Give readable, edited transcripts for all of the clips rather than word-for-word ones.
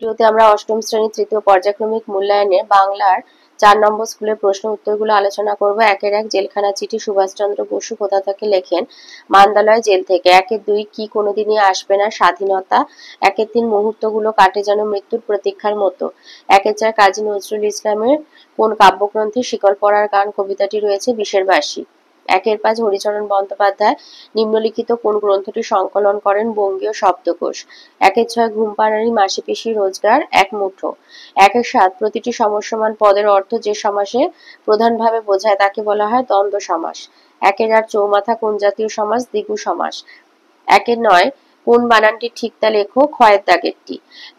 ভিডিওতে আমরা অষ্টম শ্রেণীর তৃতীয় পর্যায়ক্রমিক মূল্যায়নের বাংলার ৪ নম্বর স্কুলের প্রশ্ন উত্তরগুলো আলোচনা করব। ১-১ জেলখানা চিঠি। সুভাষচন্দ্র বসু কোথা থেকে লেখেন? মান্দালয় জেল থেকে। ১-২ কি কোনোদিনই আসবে না? স্বাধীনতা। ১-৩ মুহূর্তগুলো কাটে যেন মৃত্যুর প্রতীক্ষার মতো। ১-৪ কাজী নজরুল ইসলামের কোন কাব্যগ্রন্থে শিকল পরার গান কবিতাটি রয়েছে? বিষের বাঁশি। ১-৫ হরিচরণ বন্দ্যোপাধ্যায় নিম্নলিখিত কোন গ্রন্থটি সংকলন করেন? বঙ্গীয় শব্দকোষ। ১-৬ ঘুমপাড়ানি মাসি পিসি রোজগার এক মুঠো। ১-৭ প্রতিটি সমস্যমান পদের অর্থ যে সমাসে প্রধানভাবে বোঝায় তাকে বলা হয় দ্বন্দ্ব সমাস। ১-৮ চৌমাথা কোন জাতীয় সমাস? দ্বিগু সমাস। ১-৯ কোন বানানটি ঠিক তা লেখো? ক্ষয়ের দাগেরটি।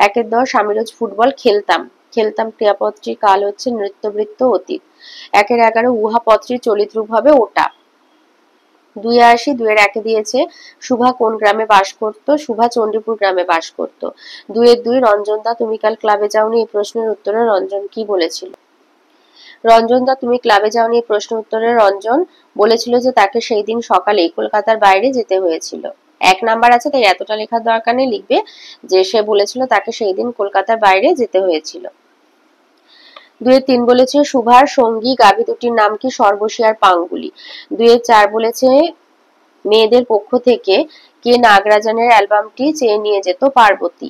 ১-১০ আমি রোজ ফুটবল খেলতাম। খেলতাম ক্রিয়াপদটির কাল হচ্ছে নৃত্যবৃত্ত অতীত। ১-১১ উহা পদটির চলিত রূপ হবে ওটা। ২-৮ ২-১ দিয়েছে শুভা কোন গ্রামে বাস করত? শুভা চণ্ডীপুর গ্রামে বাস করত। ২-২ রঞ্জনদা তুমি কাল ক্লাবে যাওনি? এই প্রশ্নের উত্তরে রঞ্জন কি বলেছিল? রঞ্জনদা তুমি ক্লাবে যাওনি এই প্রশ্নের উত্তরে রঞ্জন বলেছিল যে তাকে সেই দিন সকালেই কলকাতার বাইরে যেতে হয়েছিল। ১ নাম্বার আছে তাই এতটা লেখার দরকার নেই, লিখবে যে সে বলেছিল তাকে সেই দিন কলকাতার বাইরে যেতে হয়েছিল। ২-৩ বলেছে শুভার সঙ্গী গাভী দুটির নাম কি? সর্বশী আর পাঙ্গুলি। ২-৪ বলেছে মেয়েদের পক্ষ থেকে কে নাগরাজনের অ্যালবামটি চেয়ে নিয়ে যেত? পার্বতী।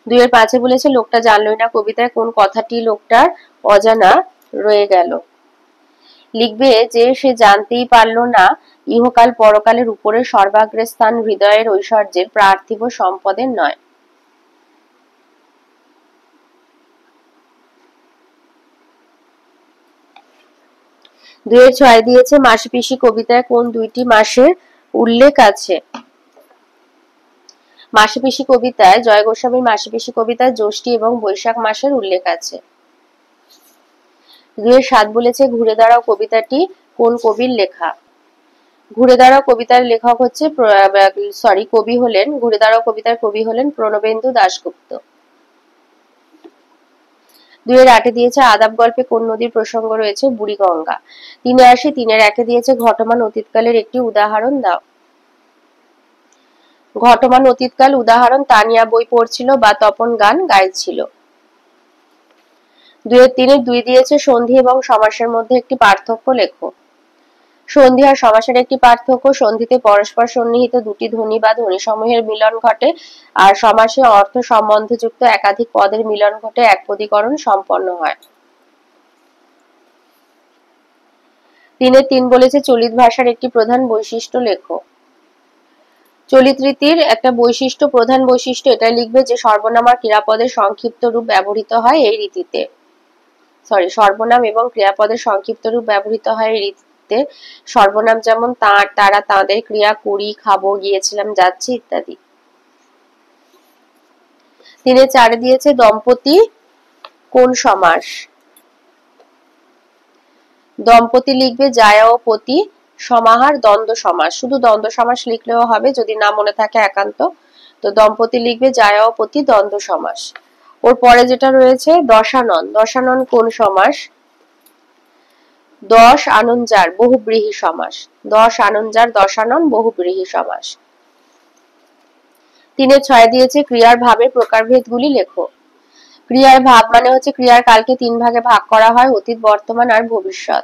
২-৫ বলেছে লোকটা জানলই না কবিতায় কোন কথাটি লোকটার অজানা রয়ে গেল? লিখবে যে সে জানতেই পারল না ইহকাল পরকালের উপরে সর্বাগ্রে স্থান হৃদয়ের ঐশ্বর্যের, পার্থিব সম্পদের নয়। দুয়ের ৬ দিয়েছে মাসি পিসি কবিতায় কোন দুইটি মাসের উল্লেখ আছে? মাসি পিসি কবিতায় জয় গোস্বামীর মাসি পিসি কবিতায় জ্যৈষ্ঠী এবং বৈশাখ মাসের উল্লেখ আছে। ২-৭ বলেছে ঘুরে দাঁড়াও কবিতাটি কোন কবির লেখা? ঘুরে দাঁড়াও কবিতার লেখক হচ্ছে কবি হলেন ঘুরে দাঁড়াও কবিতার কবি হলেন প্রণবেন্দু দাশগুপ্ত। ২-৮ দিয়েছে আদাব গল্পে কোন নদীর প্রসঙ্গ রয়েছে? বুড়িগঙ্গা। ৩-৮ ৩-১ দিয়েছে ঘটমান অতীতকালের একটি উদাহরণ দাও। ঘটমান অতীতকাল উদাহরণ তানিয়া বই পড়ছিল বা তপন গান গাইছিল। ২-৩ 2 দিয়েছে সন্ধি এবং সমাসের মধ্যে একটি পার্থক্য লেখো। সন্ধি আর সমাসের একটি পার্থক্য, সন্ধিতে পরস্পর সন্নিহিত দুটি ধ্বনি বা ধ্বনিসমূহের মিলন ঘটে আর সমাসে অর্থ সম্বন্ধযুক্ত একাধিক পদের মিলন ঘটে একপদীকরণ সম্পন্ন হয়। ৩-৩ বলেছে চলিত ভাষার একটি প্রধান বৈশিষ্ট্য লেখো। চলিত রীতির একটা বৈশিষ্ট্য, প্রধান বৈশিষ্ট্য এটা লিখবে যে সর্বনাম আর ক্রিয়াপদের সংক্ষিপ্ত রূপ ব্যবহৃত হয় এই রীতিতে। সর্বনাম এবং ক্রিয়াপদের সংক্ষিপ্ত রূপ ব্যবহৃত হয় এই রীতিতে। সর্বনাম যেমন তাঁর, তারা, তাঁদের, ক্রিয়া করি, খাবো, গিয়েছিলাম, যাচ্ছি ইত্যাদি। ৩-৪ দিয়েছে দম্পতি কোন সমাস? দম্পতি লিখবে জায়া ও পতি, সমাহার দ্বন্দ্ব সমাস। শুধু দ্বন্দ্ব সমাস লিখলেও হবে যদি না মনে থাকে একান্ত। তো দম্পতি লিখবে জায়া ও পতি দ্বন্দ্ব সমাস। ওর পরে যেটা রয়েছে দশানন। দশানন কোন সমাস? দশ আনঞ্জার বহুব্রীহি সমাস। দশ আনঞ্জার দশানন বহুব্রীহি সমাস। ৩-৬ দিয়েছে ক্রিয়ার ভাবের প্রকারভেদগুলি লেখো। ক্রিয়ার ভাব মানে হচ্ছে ক্রিয়ার কালকে ৩ ভাগে ভাগ করা হয়, অতীত, বর্তমান আর ভবিষ্যৎ।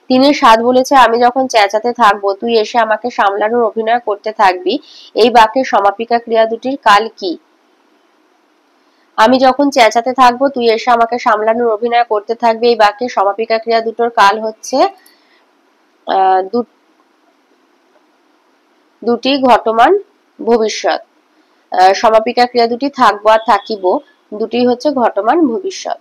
তিনি ৭ বলেছে আমি যখন চেঁচাতে থাকবো তুই এসে আমাকে সামলানোর অভিনয় করতে থাকবি, এই বাক্যের সমাপিকা ক্রিয়া দুটির কাল কি? আমি যখন চেঁচাতে থাকবো তুই এসে আমাকে সামলানোর অভিনয় করতে থাকবি, এই বাক্যের সমাপিকা ক্রিয়া দুটোর কাল হচ্ছে দুটি ঘটমান ভবিষ্যৎ। সমাপিকা ক্রিয়া দুটি থাকবো আর থাকিব দুটি হচ্ছে ঘটমান ভবিষ্যৎ।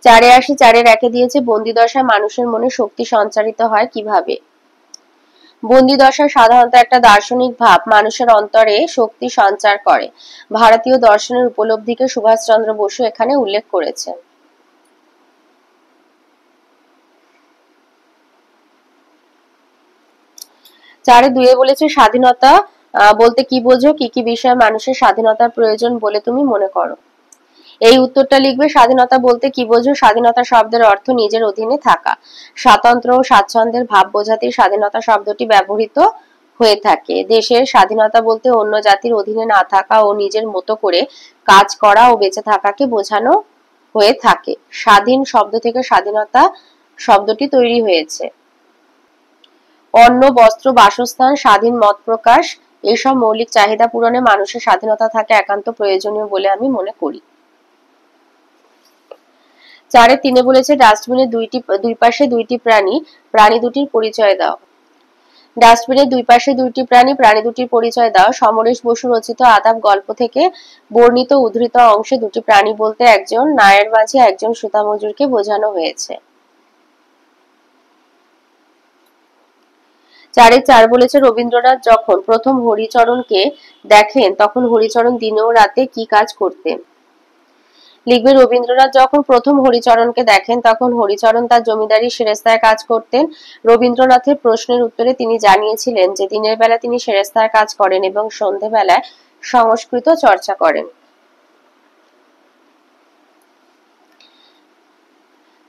৪-৮ ৪-১ দিয়েছে বন্দিদশায় মানুষের মনে শক্তি সঞ্চারিত হয় কিভাবে? বন্দিদশায় সাধারণত একটা দার্শনিক ভাব মানুষের অন্তরে শক্তি সঞ্চার করে। ভারতীয় দর্শনের উপলব্ধিকে সুভাষচন্দ্র বসু এখানে উল্লেখ করেছেন। ৪-২ বলেছে স্বাধীনতা বলতে কি বোঝো? কি কি বিষয়ে মানুষের স্বাধীনতার প্রয়োজন বলে তুমি মনে করো? এই উত্তরটা লিখবে স্বাধীনতা বলতে কি বোঝো? স্বাধীনতা শব্দের অর্থ নিজের অধীনে থাকা। স্বাতন্ত্র ও স্বাচ্ছন্দ্যের ভাব বোঝাতে স্বাধীনতা শব্দটি ব্যবহৃত হয়ে থাকে। দেশের স্বাধীনতা বলতে অন্য জাতির অধীনে না থাকা ও নিজের মতো করে কাজ করা ও বেঁচে থাকাকে বোঝানো হয়ে থাকে। স্বাধীন শব্দ থেকে স্বাধীনতা শব্দটি তৈরি হয়েছে। অন্ন, বস্ত্র, বাসস্থান, স্বাধীন মত প্রকাশ এইসব মৌলিক চাহিদা পূরণে মানুষের স্বাধীনতা থাকা একান্ত প্রয়োজনীয় বলে আমি মনে করি। 4-3 বলেছে ডাস্টবিনের দুই পাশে দুইটি প্রাণী, প্রাণী দুটির পরিচয় দাও। ডাস্টবিনের দুই পাশে দুইটি প্রাণী, প্রাণী দুটির পরিচয় দাও। সমরেশ বসু রচিত আদাব গল্প থেকে বর্ণিত উদ্ধৃত অংশে দুটি প্রাণী বলতে একজন নায়ের মাঝি, একজন সুতা মজুরকে বোঝানো হয়েছে। 4-4 বলেছে রবীন্দ্রনাথ যখন প্রথম হরিচরণকে দেখেন তখন হরিচরণ দিনে ও রাতে কি কাজ করতেন? লিখবে রবীন্দ্রনাথ যখন প্রথম হরিচরণকে দেখেন তখন হরিচরণ তার জমিদারি সেরেস্তায় কাজ করতেন। রবীন্দ্রনাথের প্রশ্নের উত্তরে তিনি জানিয়েছিলেন যে দিনের বেলা তিনি সেরেস্তায় কাজ করেন এবং সন্ধেবেলায় সংস্কৃত চর্চা করেন।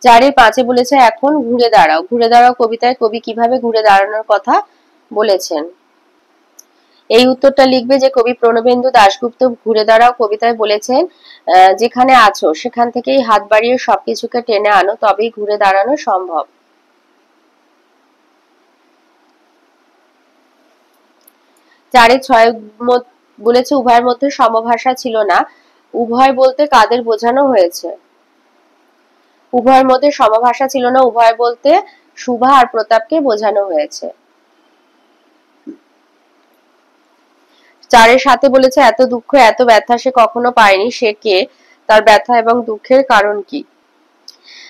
4-5 বলেছে এখন ঘুরে দাঁড়াও। ঘুরে দাঁড়াও কবিতায় কবি কিভাবে ঘুরে দাঁড়ানোর কথা বলেছেন? এই উত্তরটা লিখবে যে কবি প্রণবেন্দু দাশগুপ্ত ঘুরে দাঁড়াও কবিতায় বলেছেন যেখানে আছো সেখান থেকেই হাত বাড়িয়ে সবকিছুকে টেনে আনো, তবেই ঘুরে দাঁড়ানো সম্ভব। 4-6 বলেছে উভয়ের মধ্যে সমভাষা ছিল না। উভয় বলতে কাদের বোঝানো হয়েছে? উভয়ের মধ্যে সমভাষা ছিল না, উভয় বলতে সুভা আর প্রতাপকে বোঝানো হয়েছে। 4-7 বলেছে এত দুঃখ এত ব্যথা সে কখনো পায়নি, সে কে, তার ব্যথা এবং দুঃখের কারণ কি?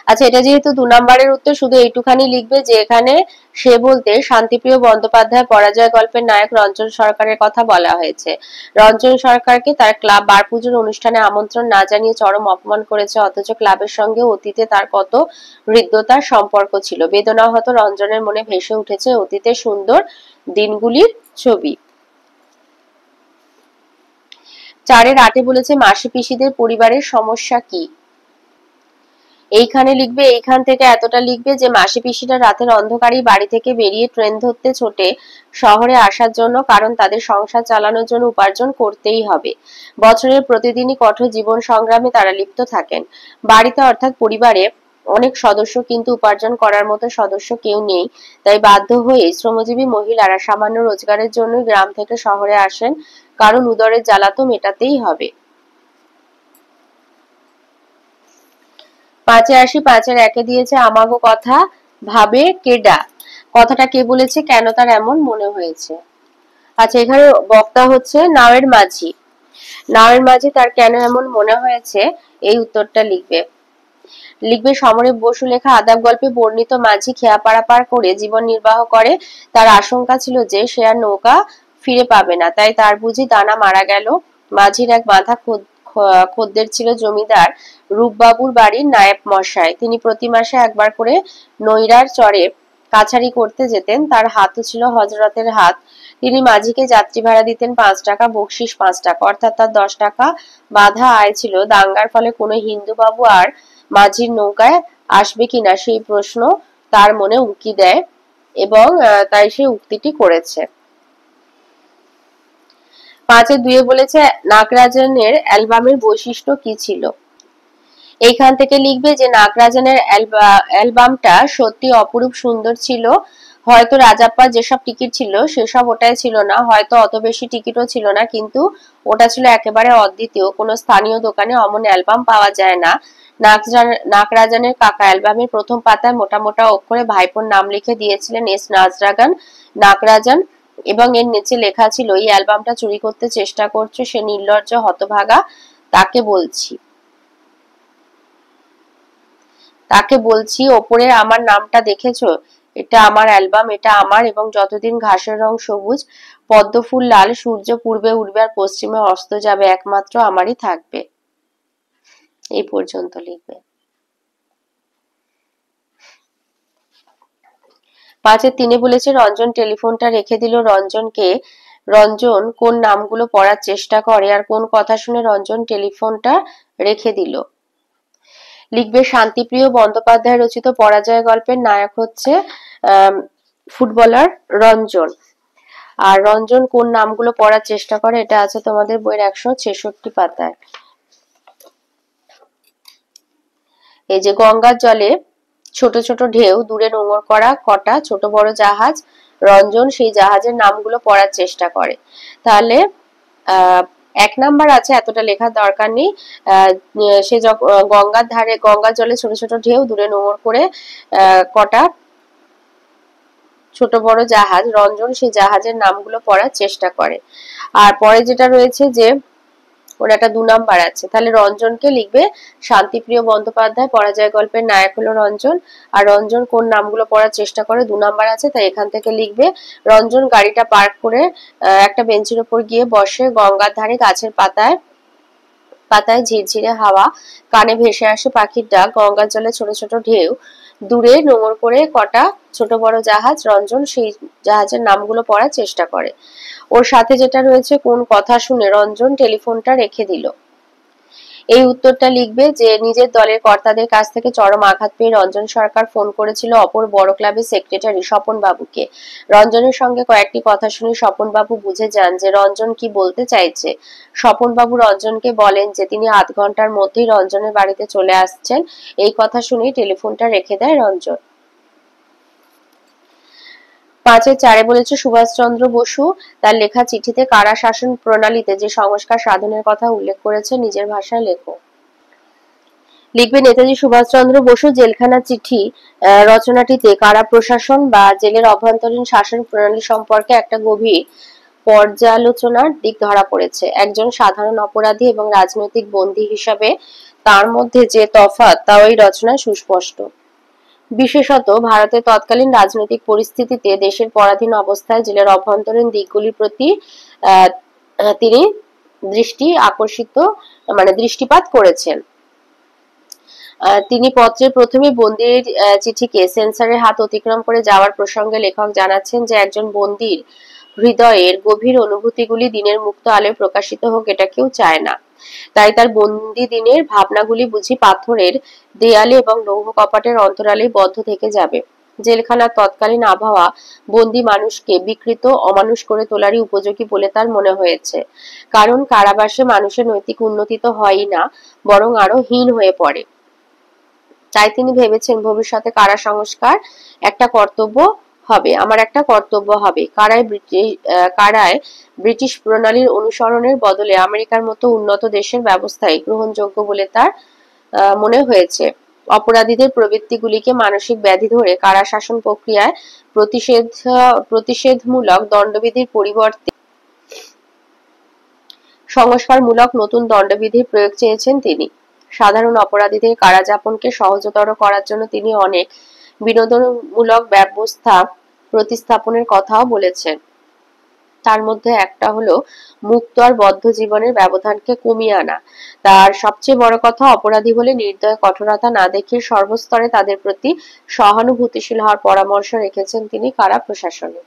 আচ্ছা, এটা যেহেতু 2 নম্বরের উত্তর, শুধু এইটুখানি লিখবে যে এখানে সে বলতে শান্তিপ্রিয় বন্দ্যোপাধ্যায় পরাজয় গল্পের নায়ক রঞ্জন সরকারের কথা বলা হয়েছে। রঞ্জন সরকারকে তার ক্লাব বার পুজোর অনুষ্ঠানে আমন্ত্রণ না জানিয়ে চরম অপমান করেছে, অথচ ক্লাবের সঙ্গে অতীতে তার কত হৃদ্যতার সম্পর্ক ছিল। বেদনাহত রঞ্জনের মনে ভেসে উঠেছে অতীতের সুন্দর দিনগুলির ছবি। 4-8 বলেছে মাসি পিসিদের পরিবারের সমস্যা কি? এইখানে লিখবে, এইখান থেকে এতটা লিখবে যে মাসি পিসিরা রাতের অন্ধকারেই বাড়ি থেকে বেরিয়ে ট্রেন ধরতে ছোটে শহরে আসার জন্য, কারণ তাদের সংসার চালানোর জন্য উপার্জন করতেই হবে। বছরের প্রতিদিনই কঠোর জীবন সংগ্রামে তারা লিপ্ত থাকেন। বাড়িতে অর্থাৎ পরিবারে অনেক সদস্য, কিন্তু উপার্জন করার মতো সদস্য কেউ নেই, তাই বাধ্য হয়ে শ্রমজীবী মহিলারা সামান্য রোজগারের জন্য গ্রাম থেকে শহরে আসেন, কারণ উদরের জ্বালা তো মেটাতেই হবে। 5-1 দিয়েছে আমাগো কথা ভাবে কেডা। কথাটা কে বলেছে, কেন তার এমন মনে হয়েছে? আচ্ছা, এখানে বক্তা হচ্ছে নাওয়ের মাঝি। নাওয়ের মাঝি তার কেন এমন মনে হয়েছে এই উত্তরটা লিখবে। লিখবে সমরেশ বসু লেখা আদাব গল্পে বর্ণিত মাঝি খেয়া পারাপার করে জীবন নির্বাহ করে। তার আশঙ্কা ছিল যে সে আর নৌকা ফিরে পাবে না, তাই তার বুঝি দানা মারা গেল। মাঝির এক বাঁধা খদ্দের ছিল জমিদার রূপবাবুর বাড়ির নায়েব মশাই। তিনি প্রতি মাসে একবার করে নৈরার চরে কাছারি করতে যেতেন। তার হাতও ছিল হযরতের হাত। তিনি মাঝিকে যাত্রী ভাড়া দিতেন 5 টাকা, বকশিশ 5 টাকা, অর্থাৎ তার 10 টাকা বাঁধা আয় ছিল। দাঙ্গার ফলে কোনো হিন্দু বাবু আর মাঝির নৌকায় আসবে কিনা সেই প্রশ্ন তার মনে উকি দেয় এবং তাই সে উক্তিটি করেছে। 5-2 বলেছে নাগরাজনের অ্যালবামের বৈশিষ্ট্য কি ছিল? এইখান থেকে লিখবে যে নাগরাজনের অ্যালবামটা সত্যি অপরূপ সুন্দর ছিল। হয়তো রাজাপ্পার যেসব টিকিট ছিল সেসব ওটাই ছিল না, হয়তো অত বেশি টিকিটও ছিল না, কিন্তু ওটা ছিল একেবারে অদ্বিতীয়। কোনো স্থানীয় দোকানে অমন অ্যালবাম পাওয়া যায় না। নাগরাজনের কাকা অ্যালবামের প্রথম পাতায় মোটা মোটা অক্ষরে ভাইপোর নাম লিখে দিয়েছিলেন এস নাগরাজন, এবং এর নিচে লেখা ছিল এই অ্যালবামটা চুরি করতে চেষ্টা করছে সে নির্লজ্জ হতভাগা, তাকে বলছি ওপরে আমার নামটা দেখেছো? এটা আমার অ্যালবাম, এটা আমার, এবং যতদিন ঘাসের রং সবুজ, পদ্ম ফুল লাল, সূর্য পূর্বে উঠবে আর পশ্চিমে অস্ত যাবে, একমাত্র আমারই থাকবে। এই পর্যন্ত লিখবে। 5-3 বলেছে রঞ্জন টেলিফোনটা রেখে দিল। রঞ্জনকে রঞ্জন কোন নামগুলো পড়ার চেষ্টা করে আর কোন কথা শুনে রঞ্জন টেলিফোনটা রেখে দিল? লিখবে শান্তিপ্রিয় বন্দ্যোপাধ্যায় রচিত পরাজয় গল্পের নায়ক হচ্ছে ফুটবলার রঞ্জন। আর রঞ্জন কোন নামগুলো পড়ার চেষ্টা করে এটা আছে তোমাদের বইয়ের 166 পাতায়। এই যে গঙ্গার জলে ছোট ছোট ঢেউ, দূরে নোঙর করা কটা ছোট বড় জাহাজ, রঞ্জন সেই জাহাজের নামগুলো পড়ার চেষ্টা করে। তাহলে 1 নাম্বার আছে, এতটা লেখার দরকার নেই। সে গঙ্গার ধারে, গঙ্গার জলে ছোট ছোট ঢেউ, দূরে নোঙর করে কটা ছোট বড় জাহাজ, রঞ্জন সেই জাহাজের নামগুলো পড়ার চেষ্টা করে। আর পরে যেটা রয়েছে যে ওর একটা 2 নাম্বার আছে, তাহলে রঞ্জনকে লিখবে শান্তিপ্রিয় বন্দ্যোপাধ্যায় পরাজয় গল্পের নায়ক হলো রঞ্জন। আর রঞ্জন কোন নামগুলো পড়ার চেষ্টা করে 2 নাম্বার আছে, তাই এখান থেকে লিখবে রঞ্জন গাড়িটা পার্ক করে একটা বেঞ্চের উপর গিয়ে বসে, গঙ্গার ধারে গাছের পাতায় পাতায় ঝিরঝিরে হাওয়া, কানে ভেসে আসে পাখির ডাক, গঙ্গার জলে ছোট ছোট ঢেউ, দূরে নোঙর করে কটা ছোট বড় জাহাজ, রঞ্জন সেই জাহাজের নামগুলো পড়ার চেষ্টা করে। ওর সাথে যেটা রয়েছে কোন কথা শুনে রঞ্জন টেলিফোনটা রেখে দিল? এই উত্তরটা লিখবে যে নিজের দলের কর্তাদের কাছ থেকে চরম আঘাত পেয়ে রঞ্জন সরকার ফোন করেছিল অপর বড় ক্লাবের সেক্রেটারি স্বপন বাবুকে। রঞ্জনের সঙ্গে কয়েকটি কথা শুনে স্বপন বাবু বুঝে যান যে রঞ্জন কি বলতে চাইছে। স্বপন বাবু রঞ্জনকে বলেন যে তিনি 8 ঘন্টার মধ্যেই রঞ্জনের বাড়িতে চলে আসছেন। এই কথা শুনেই টেলিফোনটা রেখে দেয় রঞ্জন। 5-4 বলেছে সুভাষচন্দ্র বসু তার লেখা চিঠিতে কারা শাসন প্রণালীতে যে সংস্কার সাধনের কথা উল্লেখ করেছে নিজের ভাষায় লেখো। লিখবে নেতাজি সুভাষচন্দ্র বসু জেলখানা চিঠি রচনাটিতে কারা প্রশাসন বা জেলের অভ্যন্তরীণ শাসন প্রণালী সম্পর্কে একটা গভীর পর্যালোচনার দিক ধরা পড়েছে। একজন সাধারণ অপরাধী এবং রাজনৈতিক বন্দী হিসাবে তার মধ্যে যে তফাৎ তা ওই রচনায় সুস্পষ্ট। বিশেষত ভারতের তৎকালীন রাজনৈতিক পরিস্থিতিতে দেশের পরাধীন অবস্থায় জেলের অভ্যন্তরীণ দিকগুলির প্রতি তিনি দৃষ্টিপাত করেছেন। তিনি পত্রের প্রথমে বন্দির চিঠিকে সেন্সরের হাত অতিক্রম করে যাওয়ার প্রসঙ্গে লেখক জানাচ্ছেন যে একজন বন্দির হৃদয়ের গভীর অনুভূতিগুলি দিনের মুক্ত আলোয় প্রকাশিত হোক এটা কেউ চায় না। তাই তার বন্দি দিনের ভাবনাগুলি বুঝি পাথরের দেয়ালে এবং লৌহ কপাটের অন্তরালে বদ্ধ থেকে যাবে। জেলখানার তৎকালীন আবহাওয়া বন্দি মানুষকে বিকৃত অমানুষ করে তোলারই উপযোগী বলে তার মনে হয়েছে। কারণ কারাবাসে মানুষের নৈতিক উন্নতি তো হয়ই না, বরং আরো হীন হয়ে পড়ে। তাই তিনি ভেবেছেন ভবিষ্যতে কারা সংস্কার একটা কর্তব্য হবে, আমার একটা কর্তব্য হবে। কারায় ব্রিটিশ প্রণালীর অনুসরণের বদলে আমেরিকার মতো উন্নত দেশের ব্যবস্থাই গ্রহণযোগ্য বলে তার মনে হয়েছে। অপরাধীদের প্রবৃত্তিগুলিকে মানসিক ব্যাধি ধরে কারা শাসন প্রক্রিয়ায় প্রতিষেধমূলক দণ্ডবিধির পরিবর্তে সংস্কারমূলক নতুন দণ্ডবিধির প্রয়োগ চেয়েছেন তিনি। সাধারণ অপরাধীদের কারাযাপনকে সহজতর করার জন্য তিনি অনেক বিনোদনমূলক ব্যবস্থা প্রতিস্থাপনের কথাও বলেছেন। তার মধ্যে একটা হলো মুক্ত আর বদ্ধ জীবনের ব্যবধানকে কমিয়ে আনা। তার সবচেয়ে বড় কথা অপরাধী হলে নির্দয় কঠোরতা না দেখিয়ে সর্বস্তরে তাদের প্রতি সহানুভূতিশীল হওয়ার পরামর্শ রেখেছেন তিনি কারা প্রশাসনে।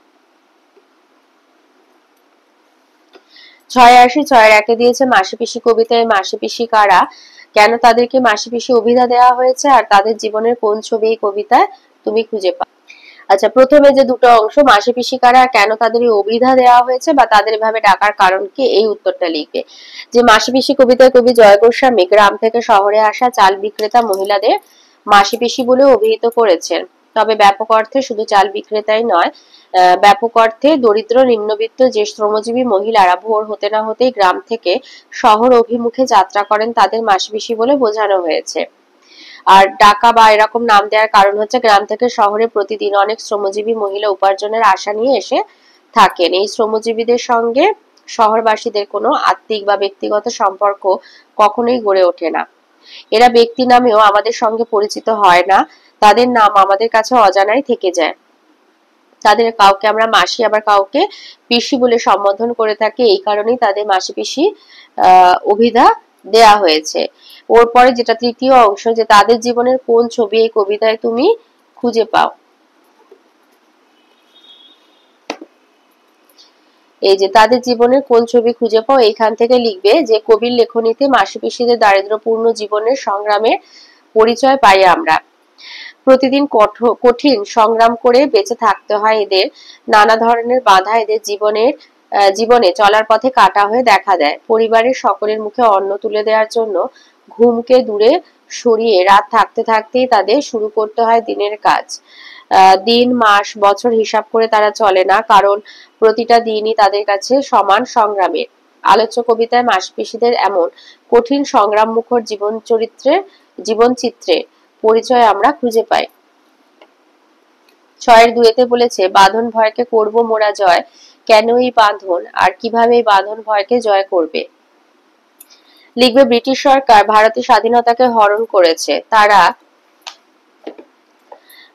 6-1 দিয়েছে মাসি পিসি কবিতায় মাসি পিসি কারা, কেন তাদেরকে মাসি পিসি অভিধা দেওয়া হয়েছে আর তাদের জীবনের কোন ছবি এই কবিতায় তুমি খুঁজে পাও? আচ্ছা, প্রথমে যে দুটো অংশ মাসি পিসি কারা, কেন তাদের অভিধা দেওয়া হয়েছে বা তাদের এভাবে ডাকার কারণ কি, এই উত্তরটা লিখবে। যে মাসি পিসি কবিতায় কবি জয় গোস্বামী গ্রাম থেকে শহরে আসা চাল বিক্রেতা মহিলাদের মাসি পিসি বলে অভিহিত করেছেন। তবে ব্যাপক অর্থে শুধু চাল বিক্রেতাই নয়, ব্যাপক অর্থে দরিদ্র নিম্নবিত্ত যে শ্রমজীবী মহিলারা ভোর হতে না হতেই গ্রাম থেকে শহর অভিমুখে যাত্রা করেন তাদের মাসি পিসি বলে বোঝানো হয়েছে। আর ডাকা বা এরকম নাম দেওয়ার কারণ হচ্ছে গ্রাম থেকে শহরে প্রতিদিন অনেক শ্রমজীবী মহিলা উপার্জনের আশা নিয়ে এসে থাকেন। এই শ্রমজীবীদের সঙ্গে শহরবাসীদের কোনো আত্মিক বা ব্যক্তিগত সম্পর্ক কখনোই গড়ে ওঠে না। এরা ব্যক্তি নামেও আমাদের সঙ্গে পরিচিত হয় না, তাদের নাম আমাদের কাছে অজানাই থেকে যায়। তাদের কাউকে আমরা মাসি আবার কাউকে পিসি বলে সম্বোধন করে থাকি, এই কারণেই তাদের মাসি পিসি অভিধা দেয়া হয়েছে। ওর পরে যেটা তৃতীয় অংশ, যে তাদের জীবনের কোন ছবি এই কবিতায় তুমি খুঁজে পাও। এই যে তাদের জীবনের কোন ছবি খুঁজে পাও, এইখান থেকে লিখবে যে কবির লেখনীতে মাসিপিসিদের দারিদ্র্যপূর্ণ জীবনের সংগ্রামের পরিচয় পাই আমরা। প্রতিদিন কঠিন সংগ্রাম করে বেঁচে থাকতে হয় এদের। নানা ধরনের বাধা এদের জীবনে চলার পথে কাটা হয়ে দেখা দেয়। পরিবারের সকলের মুখে অন্ন তুলে দেওয়ার জন্য ঘুমকে দূরে সরিয়ে রাত থাকতে থাকতেই তাদের শুরু করতে হয় দিনের কাজ। দিন মাস বছর হিসাব করে তারা চলে না, কারণ প্রতিটা দিনই তাদের কাছে সমান সংগ্রামের। আলোচ্য কবিতায় মাসপিসিদের এমন কঠিন সংগ্রাম মুখর জীবনচিত্রে পরিচয় আমরা খুঁজে পাই। 6-2 বলেছে বাঁধন ভয়কে করব মোরা জয়, কেন এই বাঁধন আর কিভাবে এই বাঁধন ভয়কে জয় করবে। লিখবে ব্রিটিশ সরকার ভারতের স্বাধীনতাকে হরণ করেছে, তারা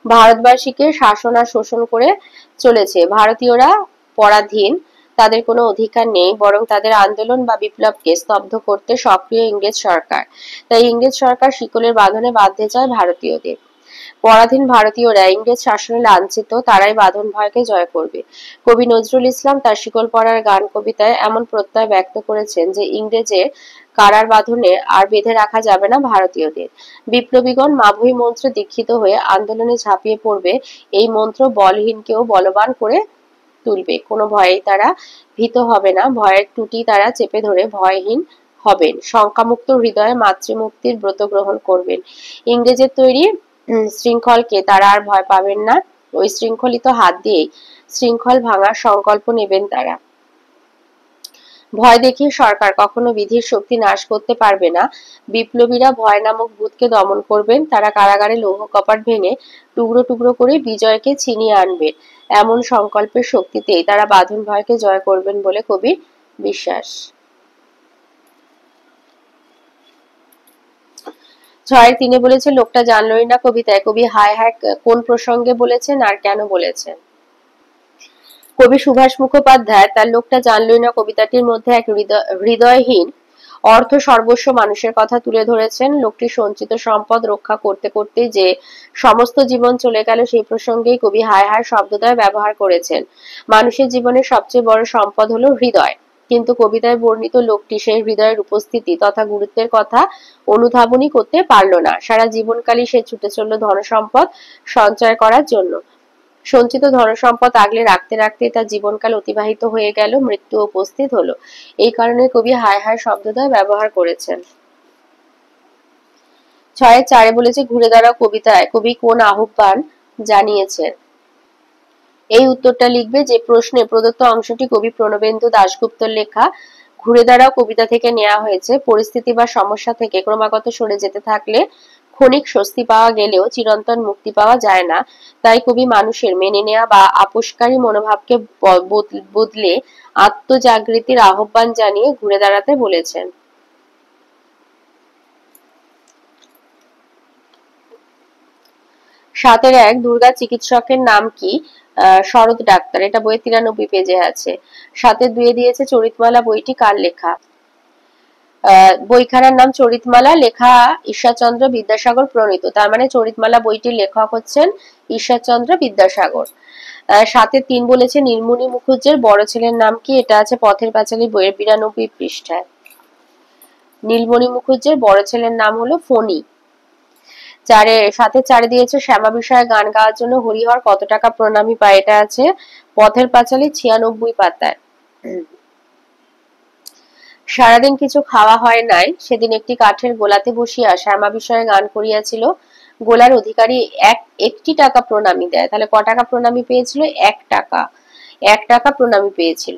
ভারতবাসীকে শাসন আর শোষণ করে চলেছে। ভারতীয়রা পরাধীন, তাদের কোনো অধিকার নেই, বরং তাদের আন্দোলন বা বিপ্লবকে স্তব্ধ করতে সক্রিয় ইংরেজ সরকার। তাই ইংরেজ সরকার শিকলের বাঁধনে বাঁধতে চায় ভারতীয়দের। পরাধীন ভারতীয়রা ইংরেজ শাসনে লাঞ্ছিত, তারাই বাঁধন ভয়কে জয় করবে। কবি নজরুল ইসলাম তার শিকল পরার গান কবিতায় এমন প্রত্যয় ব্যক্ত করেছেন যে ইংরেজের কারার বাঁধনে আর বেঁধে রাখা যাবে না ভারতীয়দের। বিপ্লবীগণ মাভৈ মন্ত্রে দীক্ষিত হয়ে আন্দোলনে ঝাঁপিয়ে পড়বে, এই মন্ত্র বলহীনকেও বলবান করে তুলবে। কোনো ভয়েই তারা ভীত হবে না, ভয়ের টুটি তারা চেপে ধরে ভয়হীন হবেন, শঙ্কামুক্ত হৃদয়ে মাতৃমুক্তির ব্রত গ্রহণ করবেন। ইংরেজের তৈরি শৃঙ্খলকে তারা আর ভয় পাবেন না, ওই শৃঙ্খলিত হাত দিয়েই শৃঙ্খল ভাঙার সংকল্প নেবেন তারা। ভয় দেখিয়ে সরকার কখনো বিধির শক্তি নাশ করতে পারবে না। বিপ্লবীরা ভয় নামক ভূতকে দমন করবেন, তারা কারাগারে লৌহ কপাট ভেঙে টুকরো টুকরো করে বিজয়কে ছিনিয়ে আনবেন। এমন সংকল্পের শক্তিতেই তারা বাঁধন ভয়কে জয় করবেন বলে কবির বিশ্বাস। 6-3 বলেছে লোকটা জানলই না কবিতায় কবি হায় হায় কোন প্রসঙ্গে বলেছেন আর কেন বলেছেন। কবি সুভাষ মুখোপাধ্যায় তার লোকটা জানলই না কবিতাটির মধ্যে এক হৃদয়হীন অর্থ সর্বস্ব মানুষের কথা তুলে ধরেছেন। লোকটির সঞ্চিত সম্পদ রক্ষা করতে করতে যে সমস্ত জীবন চলে গেল, সেই প্রসঙ্গেই কবি হায় হায় শব্দদ্বয় ব্যবহার করেছেন। মানুষের জীবনের সবচেয়ে বড় সম্পদ হলো হৃদয়, কিন্তু কবিতায় বর্ণিত লোকটি সেই হৃদয়ের উপস্থিতি তথা গুরুত্বের কথা অনুধাবনই করতে পারল না। সারা জীবনকালই সে ছুটে চলল ধনসম্পদ সঞ্চয় করার জন্য। সঞ্চিত ধনসম্পদ আগলে রাখতে রাখতে তার জীবনকাল অতিবাহিত হয়ে গেল, মৃত্যু উপস্থিত হলো। এই কারণে কবি হায় হায় শব্দদ্বয় ব্যবহার করেছেন। 6-4 বলেছে ঘুরে দাঁড়াও কবিতায় কবি কোন আহ্বান জানিয়েছেন। এই উত্তরটা লিখবে যে প্রশ্নে প্রদত্ত অংশটি কবি প্রণবেন্দু দাশগুপ্তর লেখা ঘুরে দাঁড়াও কবিতা থেকে নেওয়া হয়েছে। পরিস্থিতি বা সমস্যা থেকে ক্রমাগত সরে যেতে থাকলে ক্ষণিক স্বস্তি পাওয়া গেলেও চিরন্তন মুক্তি পাওয়া যায় না। তাই কবি মানুষের মেনে নেওয়া বা আপোষকারী মনোভাবকে বদলে আত্মজাগৃতির আহ্বান জানিয়ে ঘুরে দাঁড়াতে বলেছেন। 7-1 দুর্গা চিকিৎসকের নাম কি? শরৎ ডাক্তার, এটা বইয়ের 93 পেজে আছে। 7-2 দিয়েছে চরিতমালা বইটি কার লেখা। বইখানার নাম চরিতমালা, লেখা ঈশ্বরচন্দ্র বিদ্যাসাগর প্রণীত, তার মানে চরিতমালা বইটির লেখক হচ্ছেন ঈশ্বরচন্দ্র বিদ্যাসাগর। 7-3 বলেছে নীলমণি মুখুজ্জের বড় ছেলের নাম কি, এটা আছে পথের পাঁচালী বইয়ের 92 পৃষ্ঠায়। নীলমণি মুখুজ্জের বড় ছেলের নাম হলো ফণি। 7-4 দিয়েছে শ্যামা বিষয়ে গান গাওয়ার জন্য হরিহর কত টাকা প্রণামী পায়, এটা আছে পথের পাঁচালী 96 পাতায়। সারাদিন কিছু খাওয়া হয় নাই, সেদিন একটি কাঠের গোলাতে বসিয়া শ্যামা বিষয়ে গান করিয়াছিল। গোলার অধিকারী একটি টাকা প্রণামী দেয়, তাহলে ক টাকা প্রণামী পেয়েছিল? 1 টাকা, 1 টাকা প্রণামী পেয়েছিল।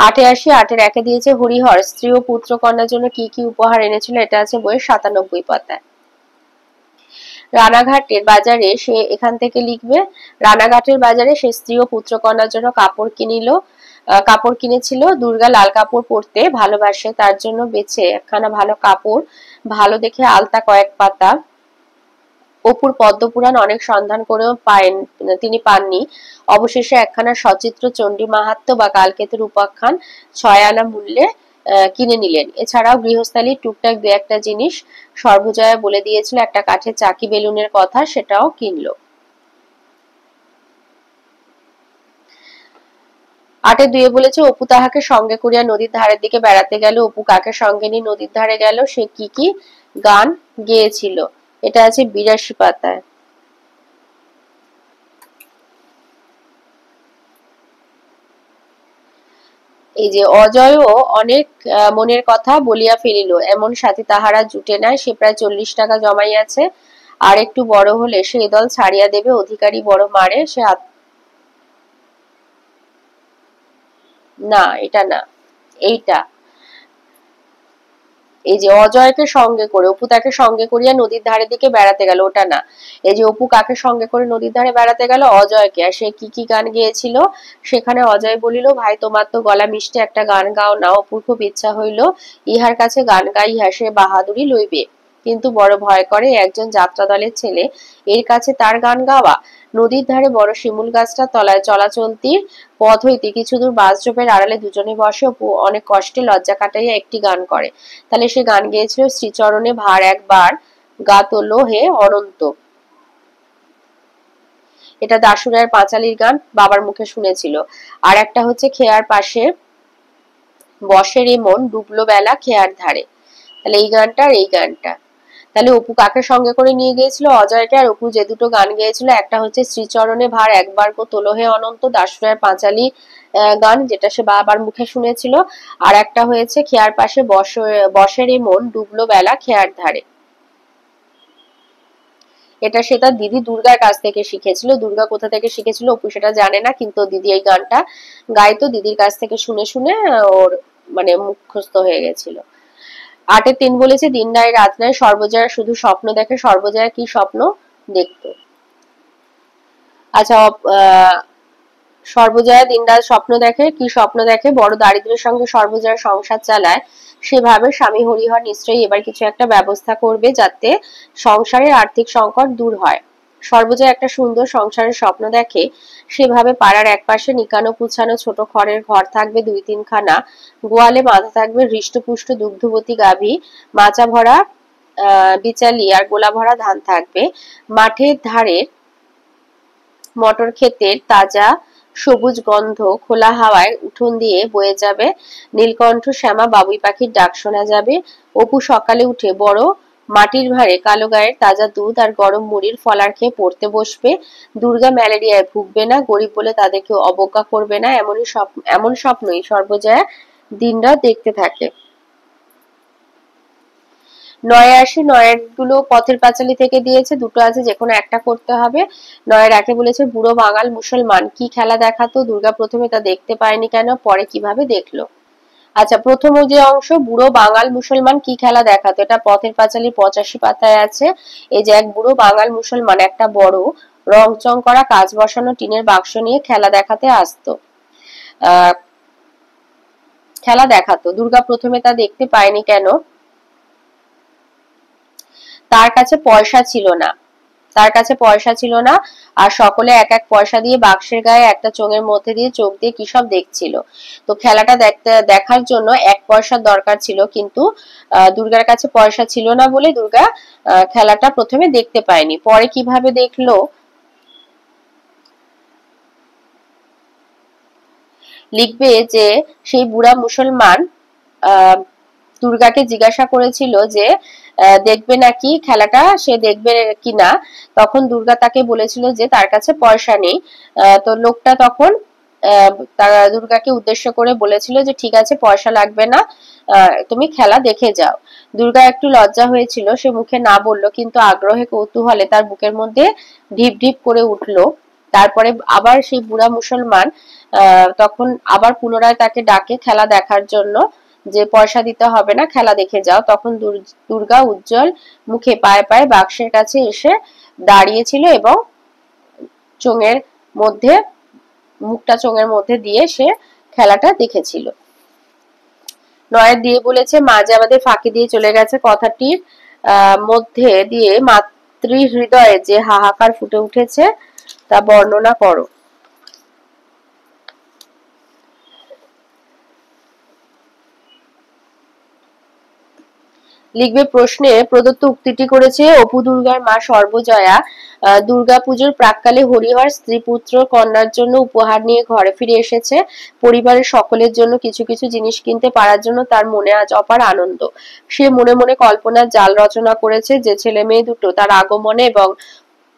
8-1 দিয়েছে হরিহর স্ত্রী ও পুত্র কন্যার জন্য কি কি উপহার এনেছিল, এটা আছে বইয়ের 97 পাতায়। রানাঘাটের বাজারে সে, এখান থেকে লিখবে রানাঘাটের বাজারে সে স্ত্রী ও পুত্র কন্যার জন্য কাপড় কিনেছিল। দুর্গা লাল কাপড় পরতে ভালোবাসে, তার জন্য বেছে একখানা ভালো কাপড়, ভালো দেখে আলতা কয়েক পাতা। অপুর পদ্মপুরাণ অনেক সন্ধান করেও তিনি পাননি। অবশেষে একখানা সচিত্র চণ্ডী মাহাত্ম্য বা কালকেতুর উপাখ্যান 6 আনা মূল্যে কিনে নিলেন। এছাড়াও গৃহস্থালির টুকটাক 2-1 জিনিস সর্বজয়া বলে দিয়েছিল, একটা কাঠের চাকি বেলুনের কথা, সেটাও কিনলো। 8-এ 2-এ বলেছে অপু তাহাকে সঙ্গে করিয়া নদীর ধারের দিকে বেড়াতে গেল। অপু কাকে সঙ্গে নিয়ে নদীর ধারে গেল, সে কি কি গান গেয়েছিল? এটা আছে 82 পাতায়। এই যে অজয়ও অনেক মনের কথা বলিয়া ফেলিল, এমন সাথী তাহারা জুটে নাই। সে প্রায় 40 টাকা জমাইয়াছে, আর একটু বড় হলে সে দল ছাড়িয়া দেবে। অধিকারী বড় মারে, সে না, এটা না, এইটা। এই যে অজয়কে সঙ্গে করে অপু তাকে সঙ্গে করিয়া নদীর ধারে দিকে বেড়াতে গেল, ওটা না। এই যে অপু কাকে সঙ্গে করে নদীর ধারে বেড়াতে গেল? অজয়কে। আর সে কি কি গান গেয়েছিল? সেখানে অজয় বলিল, ভাই তোমার তো গলা মিষ্টি, একটা গান গাও না। অপুর খুব ইচ্ছা হইল ইহার কাছে গান গাইয়া সে বাহাদুরি লইবে, কিন্তু বড় ভয় করে, একজন যাত্রা দলের ছেলে, এর কাছে তার গান গাওয়া। নদীর ধারে বড় শিমুল গাছটার তলায় চলাচলতির পথ হইতে কিছু দূর বাঁশঝোপের আড়ালে দুজনে বসে। অপু অনেক কষ্টে লজ্জা কাটাইয়া একটি গান করে। তাহলে সে গান গেয়েছিল শ্রীচরণে ভার একবার গা তোলো হে অনন্ত। এটা দাশুরায়ের পাঁচালীর গান, বাবার মুখে শুনেছিল। আর একটা হচ্ছে খেয়ার পাশে বসে রে মন ডুবলো বেলা খেয়ার ধারে। তাহলে এই গানটা আর এই গানটা। তাহলে অপু কাকে সঙ্গে করে নিয়ে গিয়েছিল? অজয়কে। আর অপু যে দুটো গান গেয়েছিল, একটা হচ্ছে শ্রীচরণে ভার একবার গো তোলো হে অনন্ত, দাশুরায়ের পাঁচালী গান, যেটা সে বাবার মুখে শুনেছিল। আর একটা হয়েছে খেয়ার পাশে বসে রে মন ডুবলো বেলা খেয়ার ধারে। এটা সে তার দিদি দুর্গার কাছ থেকে শিখেছিল। দুর্গা কোথা থেকে শিখেছিল অপু সেটা জানে না, কিন্তু দিদি এই গানটা গাইতো, দিদির কাছ থেকে শুনে শুনে ওর মানে মুখস্থ হয়ে গেছিল। 8-এ 3 বলেছে দিন নাই রাত নাই সর্বজয়া শুধু স্বপ্ন দেখে। সর্বজয়া কি স্বপ্ন দেখতো? আচ্ছা, সর্বজয়া দিনরাত স্বপ্ন দেখে। কি স্বপ্ন দেখে? বড় দারিদ্রের সঙ্গে সর্বজয়া সংসার চালায়। সেভাবে স্বামী হরিহর নিশ্চয়ই এবার কিছু একটা ব্যবস্থা করবে যাতে সংসারের আর্থিক সংকট দূর হয়। সর্বজয়া একটা সুন্দর সংসারের স্বপ্ন দেখে। সেভাবে পাড়ার একপাশে নিকানো পুছানো ছোট খড়ের ঘর থাকবে 2-3 খানা। গোয়ালে বাঁধা থাকবে হৃষ্টপুষ্ট দুগ্ধবতী গাভী, মাচা ভরা বিচালি আর গোলা ভরা ধান থাকবে। মাঠের ধারে মটর ক্ষেতের তাজা সবুজ গন্ধ খোলা হাওয়ায় উঠোন দিয়ে বয়ে যাবে। নীলকণ্ঠ শ্যামা বাবুই পাখির ডাক শোনা যাবে। অপু সকালে উঠে বড় মাটির ভাঁড়ে কালো গায়ের তাজা দুধ আর গরম মুড়ির ফলার খেয়ে পড়তে বসবে। দুর্গা ম্যালেরিয়ায় ভুগবে না, গরিব বলে তাদের কেউ অবজ্ঞা করবে না, এমন স্বপ্নই সর্বজয়া দিনরাত দেখতে থাকে। 9-এ আসি। 9-এর গুলো পথের পাঁচালী থেকে দিয়েছে, দুটো আছে, যেকোনো একটা করতে হবে। 9-এর 1-এ বলেছে বুড়ো বাঙাল মুসলমান কি খেলা দেখাতো? দুর্গা প্রথমে তা দেখতে পায়নি কেন, পরে কিভাবে দেখলো? আচ্ছা, প্রথম যে অংশ বুড়ো বাঙাল মুসলমান কি খেলা দেখাতো, এটা পথের পাঁচালী 85 পাতায় আছে। এই যে এক বুড়ো বাঙাল মুসলমান একটা বড় রংচং করা কাঁচ বসানো টিনের বাক্স নিয়ে খেলা দেখাতে আসতো। খেলা দেখাতো। দুর্গা প্রথমে তা দেখতে পায়নি কেন? তার কাছে পয়সা ছিল না। তার কাছে পয়সা ছিল না, আর সকলে এক এক পয়সা দিয়ে বাক্সের গায়ে একটা চোঙের মধ্যে দিয়ে চোখ দিয়ে কি সব দেখছিল। তো খেলাটা দেখার জন্য 1 পয়সার দরকার ছিল, কিন্তু দুর্গার কাছে পয়সা ছিল না বলে দুর্গা খেলাটা প্রথমে দেখতে পায়নি। পরে কিভাবে দেখলো? লিখবে যে সেই বুড়া মুসলমান দুর্গাকে জিজ্ঞাসা করেছিল যে দেখবে নাকি খেলাটা, সে দেখবে কিনা। তখন দুর্গা তাকে বলেছিল যে তার কাছে পয়সা নেই। তো লোকটা তখন দুর্গাকে উদ্দেশ্য করে বলেছিল যে ঠিক আছে, পয়সা লাগবে না, তুমি খেলা দেখে যাও। দুর্গা একটু লজ্জা হয়েছিল, সে মুখে না বললো, কিন্তু আগ্রহে কৌতূহলে তার বুকের মধ্যে ঢিপ ঢিপ করে উঠলো। তারপরে আবার সেই বুড়া মুসলমান তখন আবার পুনরায় তাকে ডাকে খেলা দেখার জন্য, যে পয়সা দিতে হবে না, খেলা দেখে যাও। তখন দুর্গা উজ্জ্বল মুখে পায়ে পায়ে বাক্সের কাছে এসে দাঁড়িয়েছিল এবং চোঙের মধ্যে মুখটা চোঙের মধ্যে দিয়ে সে খেলাটা দেখেছিল। 9-এর দিয়ে বলেছে মা যে আমাদের ফাঁকি দিয়ে চলে গেছে, কথাটির মধ্যে দিয়ে মাতৃ হৃদয়ে যে হাহাকার ফুটে উঠেছে তা বর্ণনা করো। লিখবে প্রশ্নে প্রদত্ত উক্তিটি করেছে অপু দুর্গার মা সর্বজয়া দুর্গাপুজোর প্রাক্কালে হরিহর স্ত্রী পুত্র কন্যার জন্য উপহার নিয়ে ঘরে ফিরে এসেছে। পরিবারের সকলের জন্য কিছু কিছু জিনিস কিনতে পারার জন্য তার মনে আজ অপার আনন্দ। সে মনে মনে কল্পনার জাল রচনা করেছে যে ছেলে মেয়ে দুটো তার আগমনে এবং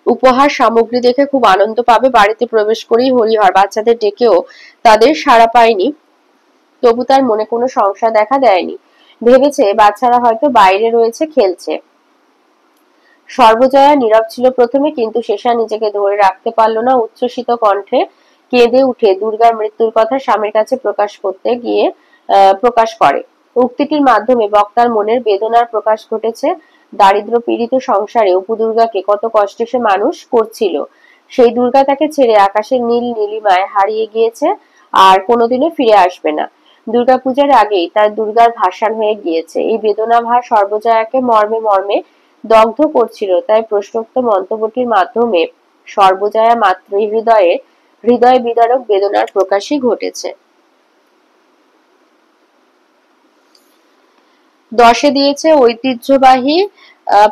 উপহার সামগ্রী দেখে খুব আনন্দ পাবে। বাড়িতে প্রবেশ করেই হরিহর বাচ্চাদের ডেকেও তাদের সাড়া পায়নি, তবু তার মনে কোনো সংশয় দেখা দেয়নি। ভেবেছে বাচ্চারা হয়তো বাইরে রয়েছে, খেলছে। সর্বজয়া নীরব ছিল প্রথমে, কিন্তু শেষা নিজেকে ধরে রাখতে পারল না। উচ্ছ্বসিত কণ্ঠে কেঁদে উঠে দুর্গার মৃত্যুর কথা স্বামীর কাছে প্রকাশ করে। উক্তিটির মাধ্যমে বক্তার মনের বেদনার প্রকাশ ঘটেছে। দারিদ্র পীড়িত সংসারে অপু দুর্গাকে কত কষ্টে সে মানুষ করছিল। সেই দুর্গা তাকে ছেড়ে আকাশের নীল নীলিমায় হারিয়ে গিয়েছে, আর কোনোদিনও ফিরে আসবে না। দুর্গাপূজার আগেই তার দুর্গার ভাসান হয়ে গিয়েছে। এই বেদনাভার সর্বজয়াকে মর্মে মর্মে দগ্ধ করছিল। তাই প্রশ্নোক্ত মন্তব্যটির মাধ্যমে সর্বজয়া মাতৃ হৃদয় বিদারক বেদনার প্রকাশই ঘটেছে। 10 দিয়েছে ঐতিহ্যবাহী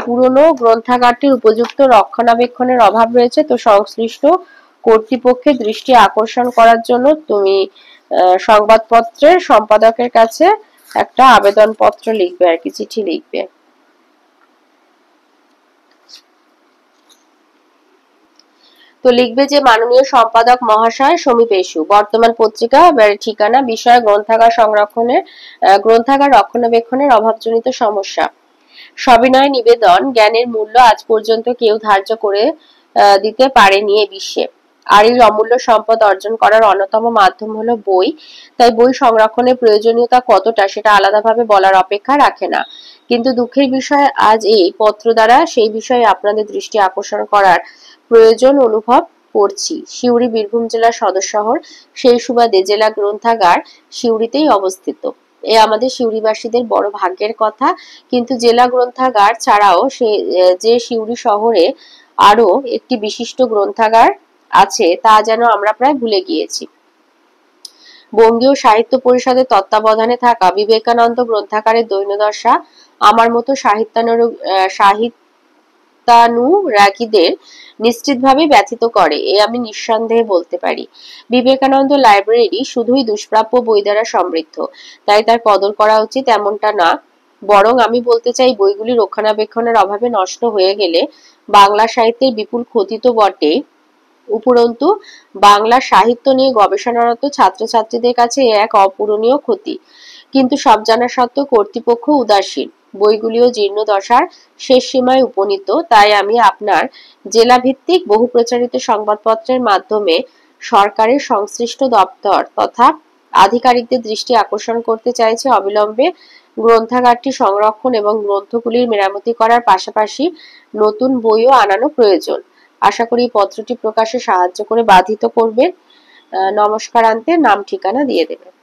পুরনো গ্রন্থাগারটির উপযুক্ত রক্ষণাবেক্ষণের অভাব রয়েছে, তো সংশ্লিষ্ট কর্তৃপক্ষের দৃষ্টি আকর্ষণ করার জন্য তুমি সংবাদপত্রের সম্পাদকের কাছে একটা আবেদনপত্র লিখবে, আর কি চিঠি লিখবে। তো লিখবে যে মাননীয় সম্পাদক মহাশয় সমীপ এসু, বর্তমান পত্রিকা, ঠিকানা, বিষয় গ্রন্থাগার রক্ষণাবেক্ষণের অভাবজনিত সমস্যা। সবিনয় নিবেদন, জ্ঞানের মূল্য আজ পর্যন্ত কেউ ধার্য করে দিতে পারেনি এ বিশ্বে। আর এই অমূল্য সম্পদ অর্জন করার অন্যতম মাধ্যম হলো বই। তাই বই সংরক্ষণের প্রয়োজনীয়তা কতটা সেটা আলাদাভাবে বলার অপেক্ষা রাখে না। কিন্তু দুঃখের বিষয় আজ এই পত্র দ্বারা সেই বিষয়ে আপনাদের দৃষ্টি আকর্ষণ করার প্রয়োজন অনুভব করছি। সিউড়ি বীরভূম জেলার সদর শহর, সেই সুবাদে জেলা গ্রন্থাগার সিউড়িতেই অবস্থিত। এ আমাদের সিউড়িবাসীদের বড় ভাগ্যের কথা। কিন্তু জেলা গ্রন্থাগার ছাড়াও যে সিউড়ি শহরে আরো একটি বিশিষ্ট গ্রন্থাগার আছে তা যেন আমরা প্রায় ভুলে গিয়েছি। বঙ্গীয় সাহিত্য পরিষদের তত্ত্বাবধানে থাকা বিবেকানন্দ গ্রন্থাগারের দৈন্যদশা আমার মতো সাহিত্যানুরাগীদের নিশ্চিতভাবে ব্যথিত করে, এ আমি নিঃসন্দেহে বলতে পারি। বিবেকানন্দ লাইব্রেরি শুধুই দুষ্প্রাপ্য বই দ্বারা সমৃদ্ধ, তাই তার কদর করা উচিত এমনটা না, বরং আমি বলতে চাই বইগুলি রক্ষণাবেক্ষণের অভাবে নষ্ট হয়ে গেলে বাংলা সাহিত্যের বিপুল ক্ষতি তো বটেই, উপরন্তু বাংলা সাহিত্য নিয়ে গবেষণারত ছাত্রছাত্রীদের কাছে এক অপূরণীয় ক্ষতি। কিন্তু সব জানা সত্ত্বেও কর্তৃপক্ষ উদাসীন, বইগুলিও জীর্ণ দশার শেষ সীমায় উপনীত। তাই আমি আপনার জেলা ভিত্তিক বহু প্রচারিত সংবাদপত্রের মাধ্যমে সরকারের সংশ্লিষ্ট দপ্তর তথা আধিকারিকদের দৃষ্টি আকর্ষণ করতে চাইছি অবিলম্বে গ্রন্থাগারটি সংরক্ষণ এবং গ্রন্থগুলির মেরামতি করার পাশাপাশি নতুন বইও আনানো প্রয়োজন। আশা করি পত্রটি প্রকাশে সাহায্য করে বাধিত করবেন। নমস্কারান্তে নাম ঠিকানা দিয়ে দেবেন।